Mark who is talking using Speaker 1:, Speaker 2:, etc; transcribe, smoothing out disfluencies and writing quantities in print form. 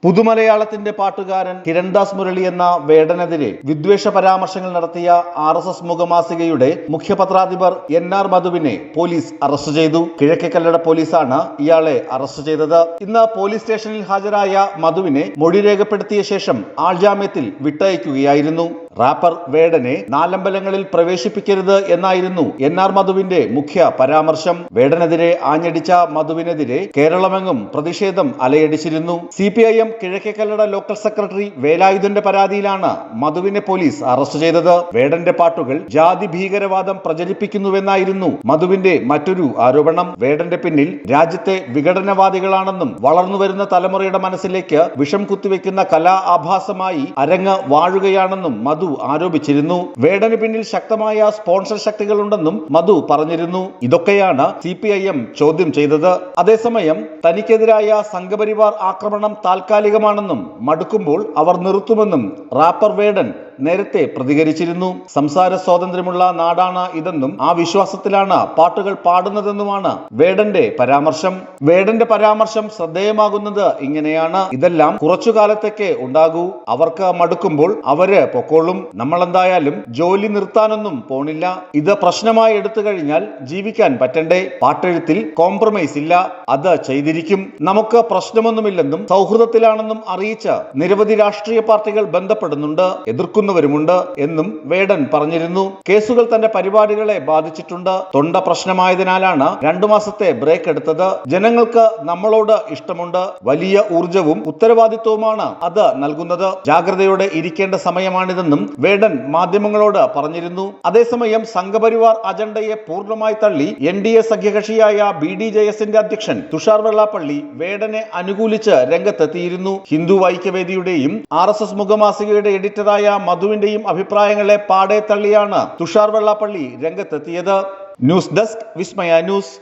Speaker 1: പുതുമലയാളത്തിന്റെ പാട്ടുകാരൻ കിരൺദാസ് മുരളി എന്ന വേടനെതിരെ വിദ്വേഷ പരാമർശങ്ങൾ നടത്തിയ RSS മുഖമാസികയുടെ മുഖ്യപത്രാധിപർ NR മധുവിനെ പോലീസ് അറസ്റ്റ് ചെയ്തു. കിഴക്കേക്കല്ലട പോലീസാണ് ഇയാളെ അറസ്റ്റ് ചെയ്തത്. ഇന്ന് പോലീസ് സ്റ്റേഷനിൽ ഹാജരായ മധുവിനെ മൊഴി രേഖപ്പെടുത്തിയ ശേഷം ആൾജാമ്യത്തിൽ വിട്ടയക്കുകയായിരുന്നു. റാപ്പർ വേടനെ നാലമ്പലങ്ങളിൽ പ്രവേശിപ്പിക്കരുത് എന്നായിരുന്നു NR മധുവിന്റെ മുഖ്യ പരാമർശം. വേടനെതിരെ ആഞ്ഞടിച്ച മധുവിനെതിരെ കേരളമെങ്ങും പ്രതിഷേധം അലയടിച്ചിരുന്നു. CPIM കിഴക്കേക്കല്ലട ലോക്കൽ സെക്രട്ടറി വേലായുധന്റെ പരാതിയിലാണ് മധുവിനെ പോലീസ് അറസ്റ്റ് ചെയ്തത്. വേടന്റെ പാട്ടുകൾ ജാതി ഭീകരവാദം പ്രചരിപ്പിക്കുന്നുവെന്നായിരുന്നു മധുവിന്റെ മറ്റൊരു ആരോപണം. വേടന്റെ പിന്നിൽ രാജ്യത്തെ വിഘടനവാദികളാണെന്നും വളർന്നുവരുന്ന തലമുറയുടെ മനസ്സിലേക്ക് വിഷം കുത്തിവെക്കുന്ന കലാ ആഭാസമായി അരങ്ങ് വാഴുകയാണെന്നും മധു ആരോപിച്ചിരുന്നു. വേടന് പിന്നിൽ ശക്തമായ സ്പോൺസർ ശക്തികളുണ്ടെന്നും മധു പറഞ്ഞിരുന്നു. ഇതൊക്കെയാണ് CPIM ചോദ്യം ചെയ്തത്. അതേസമയം തനിക്കെതിരായ സംഘപരിവാർ ആക്രമണം താൽക്കാലികമാണെന്നും മടുക്കുമ്പോൾ അവർ നിർത്തുമെന്നും റാപ്പർ വേടൻ നേരത്തെ പ്രതികരിച്ചിരുന്നു. സംസാര സ്വാതന്ത്ര്യമുള്ള നാടാണ് ഇതെന്നും ആ വിശ്വാസത്തിലാണ് പാട്ടുകൾ പാടുന്നതെന്നുമാണ് വേടന്റെ പരാമർശം. വേടന്റെ പരാമർശം ശ്രദ്ധേയമാകുന്നത് ഇങ്ങനെയാണ്: ഇതെല്ലാം കുറച്ചു കാലത്തേക്ക് ഉണ്ടാകൂ, അവർക്ക് മടുക്കുമ്പോൾ അവര് പൊക്കോളും, നമ്മളെന്തായാലും ജോലി നിർത്താനൊന്നും പോണില്ല. ഇത് പ്രശ്നമായി എടുത്തു കഴിഞ്ഞാൽ ജീവിക്കാൻ പറ്റണ്ടേ? പാട്ടെഴുത്തിൽ കോംപ്രമൈസ് ഇല്ല, അത് ചെയ്തിരിക്കും. നമുക്ക് പ്രശ്നമൊന്നുമില്ലെന്നും സൗഹൃദത്തിലാണെന്നും അറിയിച്ച് നിരവധി രാഷ്ട്രീയ പാർട്ടികൾ ബന്ധപ്പെടുന്നുണ്ട്, എതിർക്കുന്നവരുമുണ്ട് എന്നും വേടൻ പറഞ്ഞിരുന്നു. കേസുകൾ തന്റെ പരിപാടികളെ ബാധിച്ചിട്ടുണ്ട്. തൊണ്ട പ്രശ്നമായതിനാലാണ് 2 മാസത്തെ ബ്രേക്ക് എടുത്തത്. ജനങ്ങൾക്ക് നമ്മളോട് ഇഷ്ടമുണ്ട്, വലിയ ഊർജവും ഉത്തരവാദിത്വവുമാണ് അത് നൽകുന്നത്. ജാഗ്രതയോടെ ഇരിക്കേണ്ട സമയമാണിതെന്നും വേടൻ മാധ്യമങ്ങളോട് പറഞ്ഞിരുന്നു. അതേസമയം സംഘപരിവാർ അജണ്ടയെ പൂർണ്ണമായി തള്ളി NDA സഖ്യകക്ഷിയായ BDJSന്റെ അധ്യക്ഷൻ തുഷാർ വെള്ളാപ്പള്ളി വേടനെ അനുകൂലിച്ച് രംഗത്തെത്തിയിരുന്നു. ഹിന്ദു ഐക്യവേദിയുടെയും RSS മുഖമാസികയുടെ എഡിറ്ററായ മധുവിന്റെയും അഭിപ്രായങ്ങളെ പാടെ തള്ളിയാണ് തുഷാർ വെള്ളാപ്പള്ളി രംഗത്തെത്തിയത്. ന്യൂസ് ഡെസ്ക് വിസ്മയ ന്യൂസ്.